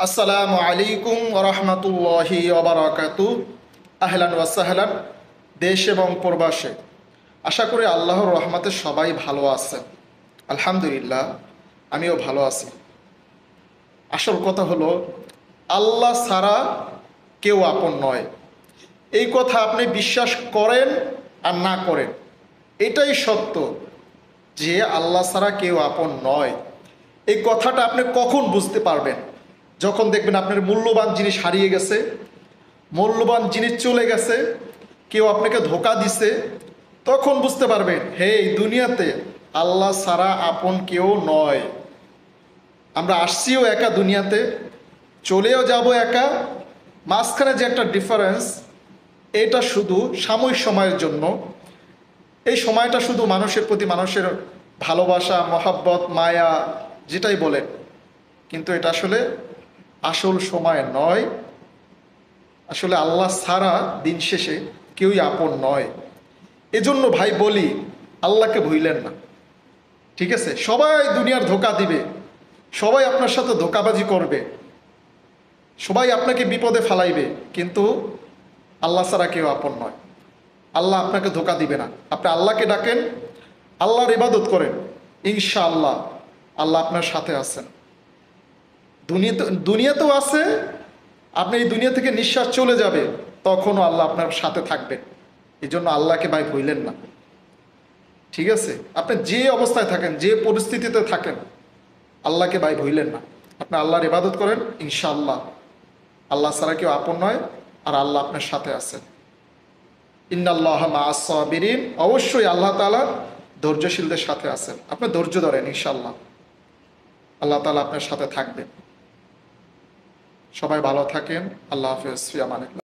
আসসালামু আলাইকুম ওয়া রাহমাতুল্লাহি ওয়া বারাকাতুহু। আহলান ওয়া সাহলান। দেশ এবং প্রবাসে আশা করি আল্লাহর রহমতে সবাই ভালো আছেন। আলহামদুলিল্লাহ, আমিও ভালো আছি। আসল কথা হলো, আল্লাহ ছাড়া কেউ আপন নয়। এই কথা আপনি বিশ্বাস করেন আর না করেন, এটাই সত্য যে আল্লাহ ছাড়া কেউ আপন নয়। এই কথাটা আপনি কখন বুঝতে পারবেন? যখন দেখবেন আপনার মূল্যবান জিনিস হারিয়ে গেছে, মূল্যবান জিনিস চলে গেছে, কেউ আপনাকে ধোঁকা দিছে, তখন বুঝতে পারবেন হে, এই দুনিয়াতে আল্লাহ ছাড়া আপন কেউ নয়। আমরা আসছিও একা দুনিয়াতে, চলেও যাব একা। মাঝখানে যে একটা ডিফারেন্স, এটা শুধু সাময়িক সময়ের জন্য। এই সময়টা শুধু মানুষের প্রতি মানুষের ভালোবাসা, মহাব্বত, মায়া, যেটাই বলেন, কিন্তু এটা আসলে আসল সময় নয়। আসলে আল্লাহ ছাড়া দিন শেষে কেউই আপন নয়। এজন্য ভাই বলি, আল্লাহকে ভুলেন না, ঠিক আছে? সবাই দুনিয়ার ধোঁকা দিবে, সবাই আপনার সাথে ধোঁকাবাজি করবে, সবাই আপনাকে বিপদে ফালাইবে, কিন্তু আল্লাহ ছাড়া কেউ আপন নয়। আল্লাহ আপনাকে ধোঁকা দিবে না। আপনি আল্লাহকে ডাকেন, আল্লাহর ইবাদত করেন, ইনশাআল্লাহ আল্লাহ আপনার সাথে আছেন। দুনিয়াতেও আছে। আপনি এই দুনিয়া থেকে নিঃশ্বাস চলে যাবে, তখনও আল্লাহ আপনার সাথে থাকবেন। এই জন্য আল্লাহকে ভাই ভুলেন না, ঠিক আছে? আপনি যে অবস্থায় থাকেন, যে পরিস্থিতিতে থাকেন, আল্লাহকে ভাই ভুলেন না। আপনি আল্লাহর ইবাদত করেন, ইনশাআল্লাহ আল্লাহ ছাড়া কেউ আপন নয়, আর আল্লাহ আপনার সাথে আছেন। ইন্নাল্লাহা মাআস সাবিরিন। অবশ্যই আল্লাহ তাআলা ধৈর্যশীলদের সাথে আছেন। আপনি ধৈর্য ধরেন, ইনশাআল্লাহ আল্লাহ তাআলা আপনার সাথে থাকবেন। সবাই ভালো থাকেন। আল্লাহ হাফেজ। ফি আমানিল্লাহ।